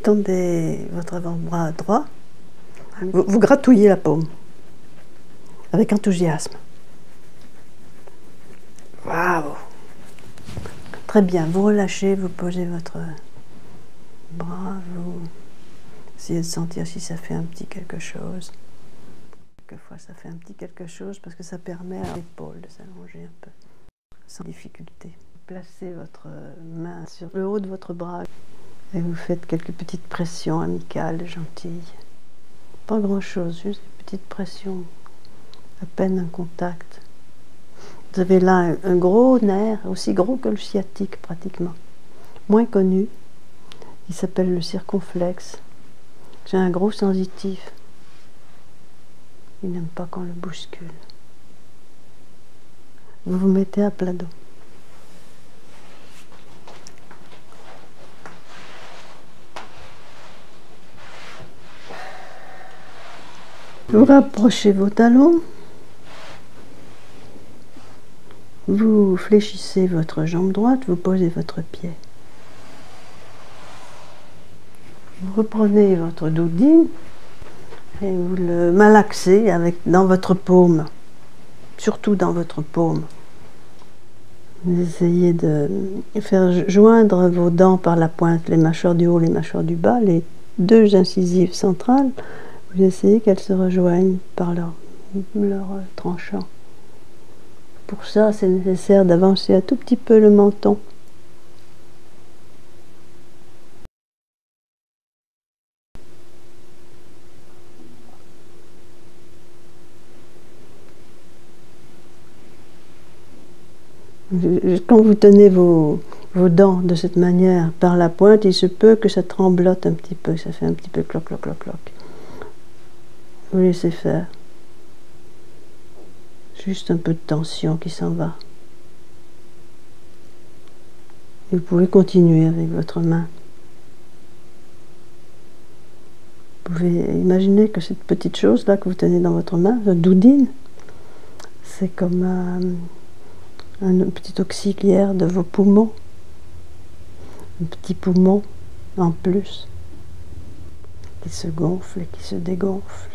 tendez votre avant-bras droit, vous gratouillez la paume avec enthousiasme. Waouh! Très bien, vous relâchez, vous posez votre bras, vous essayez de sentir si ça fait un petit quelque chose. Quelquefois ça fait un petit quelque chose parce que ça permet à l'épaule de s'allonger un peu, sans difficulté. Placez votre main sur le haut de votre bras et vous faites quelques petites pressions amicales, gentilles. Pas grand-chose, juste une petite pression, à peine un contact. Vous avez là un gros nerf, aussi gros que le sciatique pratiquement, moins connu. Il s'appelle le circonflexe. J'ai un gros sensitif. Il n'aime pas qu'on le bouscule. Vous vous mettez à plat dos. Vous rapprochez vos talons. Vous fléchissez votre jambe droite, vous posez votre pied. Vous reprenez votre doudine et vous le malaxez dans votre paume, surtout dans votre paume. Vous essayez de faire joindre vos dents par la pointe, les mâchoires du haut, les mâchoires du bas, les deux incisives centrales. Vous essayez qu'elles se rejoignent par leur tranchant. Pour ça, c'est nécessaire d'avancer un tout petit peu le menton. Quand vous tenez vos dents de cette manière par la pointe, il se peut que ça tremblote un petit peu, ça fait un petit peu cloc, cloc, cloc, cloc. Vous laissez faire. Juste un peu de tension qui s'en va. Et vous pouvez continuer avec votre main. Vous pouvez imaginer que cette petite chose-là que vous tenez dans votre main, la doudine, c'est comme un petit auxiliaire de vos poumons. Un petit poumon en plus, qui se gonfle et qui se dégonfle.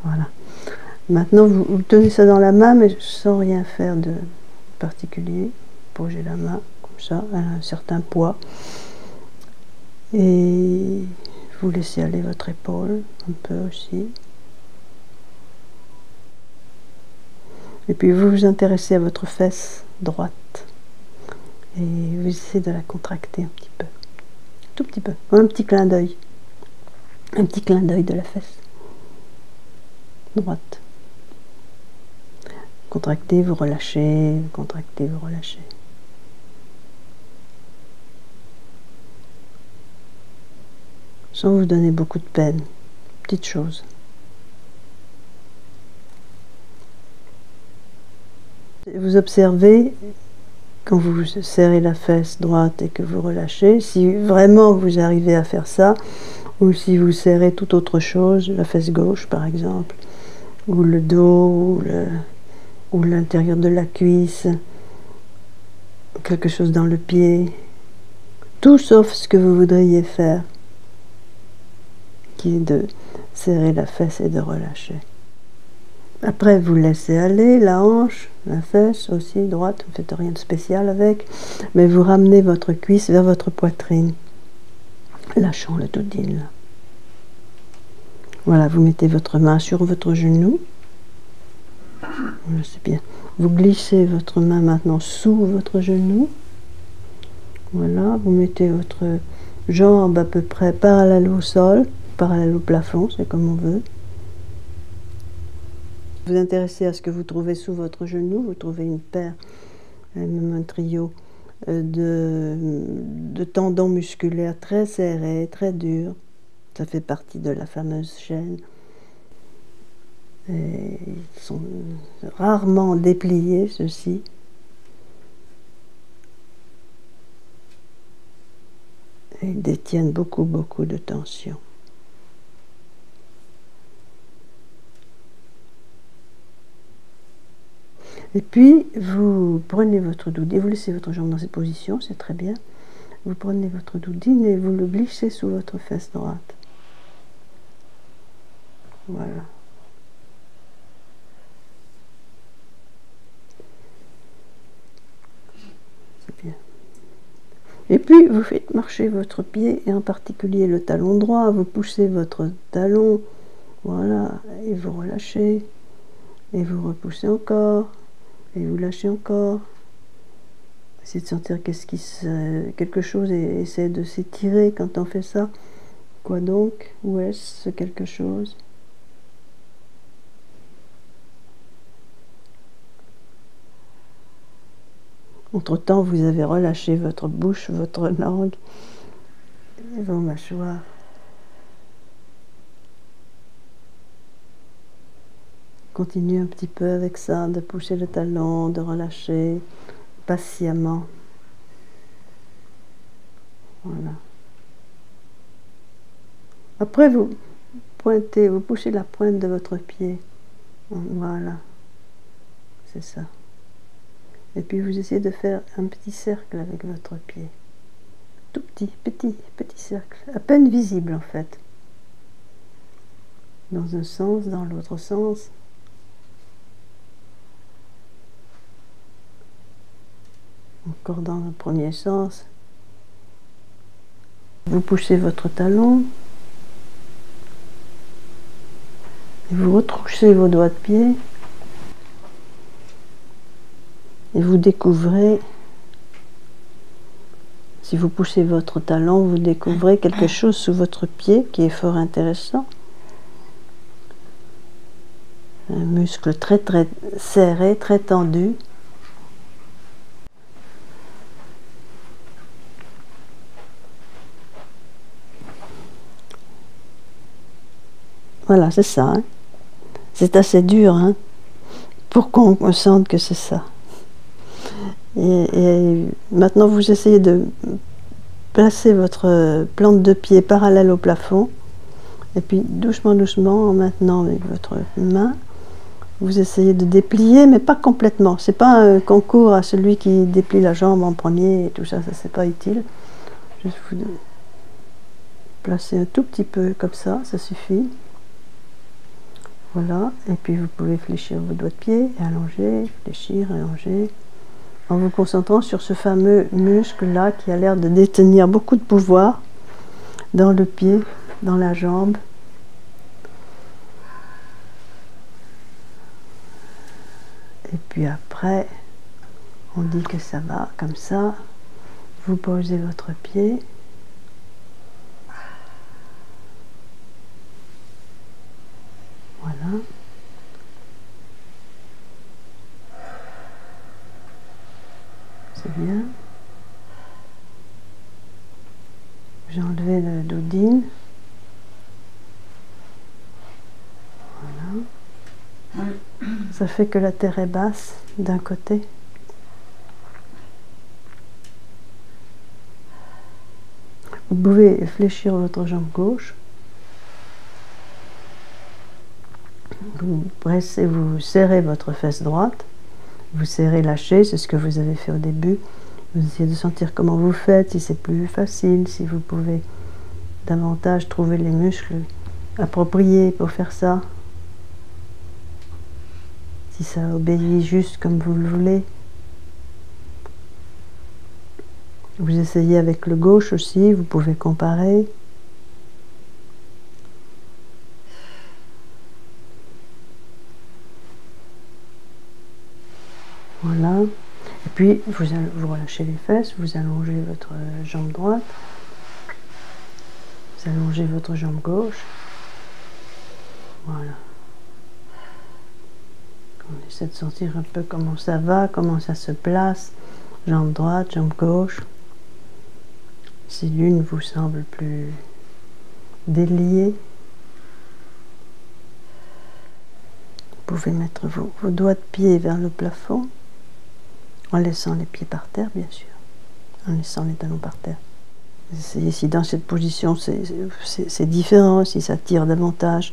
Voilà. Maintenant, vous tenez ça dans la main, mais sans rien faire de particulier. Posez la main comme ça, elle a un certain poids. Et vous laissez aller votre épaule, un peu aussi. Et puis vous vous intéressez à votre fesse droite. Et vous essayez de la contracter un petit peu. Tout petit peu. Un petit clin d'œil. Un petit clin d'œil de la fesse droite. Contractez, vous relâchez, contractez, vous relâchez. Sans vous donner beaucoup de peine. Petite chose. Vous observez, quand vous serrez la fesse droite et que vous relâchez, si vraiment vous arrivez à faire ça, ou si vous serrez toute autre chose, la fesse gauche par exemple, ou le dos, ou l'intérieur de la cuisse, quelque chose dans le pied, tout sauf ce que vous voudriez faire, qui est de serrer la fesse et de relâcher. Après, vous laissez aller la hanche, la fesse aussi, droite, vous ne faites rien de spécial avec, mais vous ramenez votre cuisse vers votre poitrine, lâchant le doudine. Voilà, vous mettez votre main sur votre genou. Voilà, c'est bien. Vous glissez votre main maintenant sous votre genou. Voilà, vous mettez votre jambe à peu près parallèle au sol, parallèle au plafond, c'est comme on veut. Vous vous intéressez à ce que vous trouvez sous votre genou, vous trouvez une paire, même un trio de tendons musculaires très serrés, très durs. Ça fait partie de la fameuse chaîne. Et ils sont rarement dépliés, ceux-ci. Et ils détiennent beaucoup, beaucoup de tension. Et puis, vous prenez votre doudine, vous laissez votre jambe dans cette position, c'est très bien. vous prenez votre doudine et vous le glissez sous votre fesse droite. Voilà. C'est bien. Et puis, vous faites marcher votre pied, et en particulier le talon droit. Vous poussez votre talon, voilà, et vous relâchez. Et vous repoussez encore, et vous lâchez encore. Essayez de sentir quelque chose et essayez de s'étirer quand on fait ça. Quoi donc? Où est-ce ce quelque chose? Entre-temps, vous avez relâché votre bouche, votre langue et vos mâchoires. Continuez un petit peu avec ça, de pousser le talon, de relâcher patiemment. Voilà. Après, vous pointez, vous poussez la pointe de votre pied. Voilà. C'est ça. Et puis vous essayez de faire un petit cercle avec votre pied. Tout petit, petit cercle. À peine visible en fait. Dans un sens, dans l'autre sens. Encore dans le premier sens. Vous poussez votre talon. Et vous retroussez vos doigts de pied. Et vous découvrez, si vous poussez votre talon, vous découvrez quelque chose sous votre pied qui est fort intéressant. Un muscle très très serré, très tendu. Voilà, c'est ça. Hein. C'est assez dur hein, pour qu'on sente que c'est ça. Et maintenant, vous essayez de placer votre plante de pied parallèle au plafond. Et puis, doucement, doucement, maintenant avec votre main, vous essayez de déplier, mais pas complètement. C'est pas un concours à celui qui déplie la jambe en premier et tout ça, ça c'est pas utile. Juste vous placer un tout petit peu comme ça suffit. Voilà, et puis vous pouvez fléchir vos doigts de pied et allonger, fléchir, allonger, en vous concentrant sur ce fameux muscle-là qui a l'air de détenir beaucoup de pouvoir dans le pied, dans la jambe. Et puis après, on dit que ça va comme ça. Vous posez votre pied. Voilà. C'est bien. J'ai enlevé le doudine. Voilà. Ça fait que la terre est basse d'un côté. Vous pouvez fléchir votre jambe gauche. Vous pressez, vous serrez votre fesse droite. Vous serrez, lâchez, c'est ce que vous avez fait au début. Vous essayez de sentir comment vous faites, si c'est plus facile, si vous pouvez davantage trouver les muscles appropriés pour faire ça. Si ça obéit juste comme vous le voulez. Vous essayez avec le gauche aussi, vous pouvez comparer. Voilà. Et puis, vous relâchez les fesses, vous allongez votre jambe droite. Vous allongez votre jambe gauche. Voilà. On essaie de sentir un peu comment ça va, comment ça se place. Jambe droite, jambe gauche. Si l'une vous semble plus déliée, vous pouvez mettre vos doigts de pied vers le plafond, en laissant les pieds par terre, bien sûr, en laissant les talons par terre. Essayez si dans cette position c'est différent, si ça tire davantage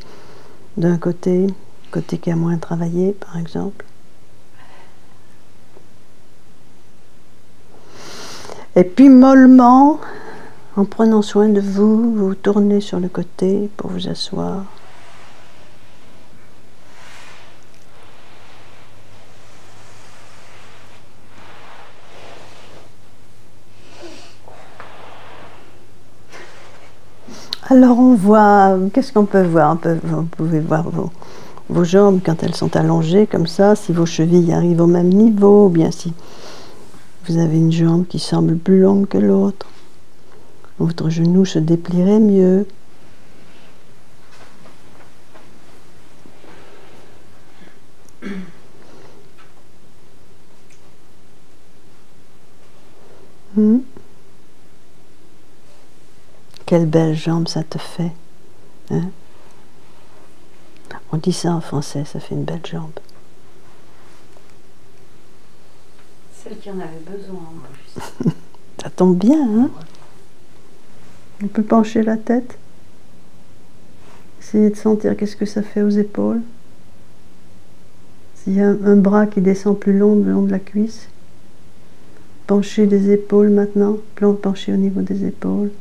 d'un côté qui a moins travaillé, par exemple. Et puis mollement, en prenant soin de vous, vous tournez sur le côté pour vous asseoir. Alors on voit, qu'est-ce qu'on peut voir? Vous pouvez voir vos jambes quand elles sont allongées comme ça, si vos chevilles arrivent au même niveau, ou bien si vous avez une jambe qui semble plus longue que l'autre. Votre genou se déplierait mieux. Quelle belle jambe ça te fait, hein? On dit ça en français, ça fait une belle jambe. Celle qui en avait besoin en plus. Ça tombe bien, hein? On peut pencher la tête. Essayez de sentir qu'est-ce que ça fait aux épaules. S'il y a un bras qui descend plus long le long de la cuisse. Penchez les épaules maintenant. Penchez au niveau des épaules.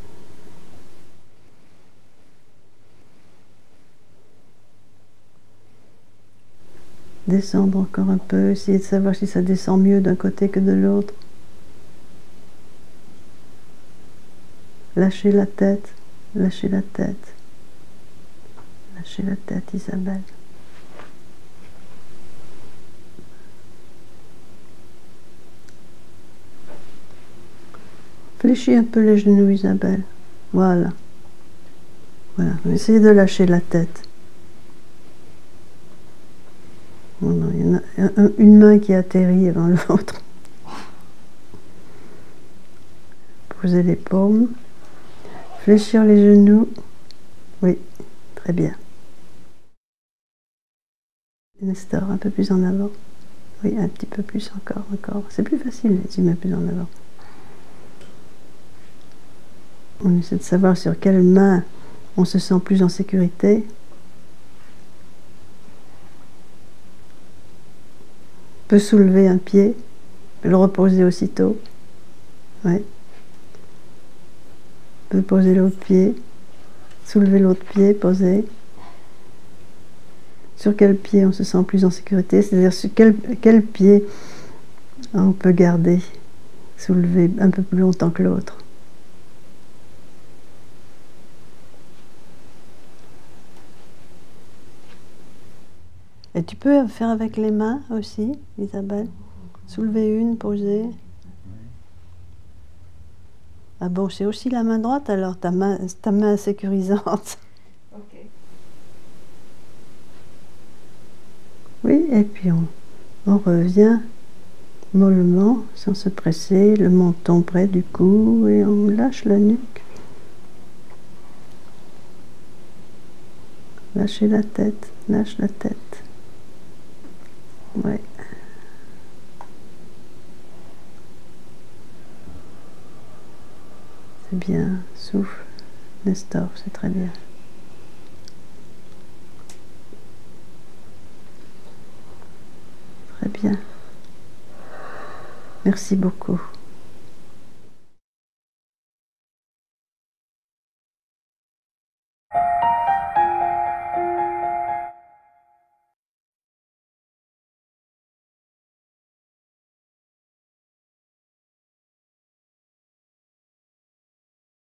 Descendre encore un peu. Essayez de savoir si ça descend mieux d'un côté que de l'autre. Lâchez la tête. Lâchez la tête. Lâchez la tête, Isabelle. Fléchis un peu les genoux, Isabelle. Voilà. Voilà. Essayez de lâcher la tête. Voilà. Il y en a une main qui atterrit avant l'autre. Posez les paumes. Fléchir les genoux. Oui, très bien. Nestor, un peu plus en avant. Oui, un petit peu plus encore, encore. C'est plus facile, si tu mets plus en avant. On essaie de savoir sur quelle main on se sent plus en sécurité. On peut soulever un pied, le reposer aussitôt. Oui. On peut poser l'autre pied, soulever l'autre pied, poser. Sur quel pied on se sent plus en sécurité, c'est-à-dire sur quel pied on peut garder, soulever un peu plus longtemps que l'autre. Et tu peux faire avec les mains aussi, Isabelle. Soulever une, poser. Ah bon, c'est aussi la main droite alors, ta main sécurisante. Ok. Oui, et puis on revient mollement, sans se presser, le menton près du cou, et on lâche la nuque. Lâchez la tête, lâche la tête. Ouais. C'est bien, souffle, Nestor, c'est très bien. Très bien. Merci beaucoup.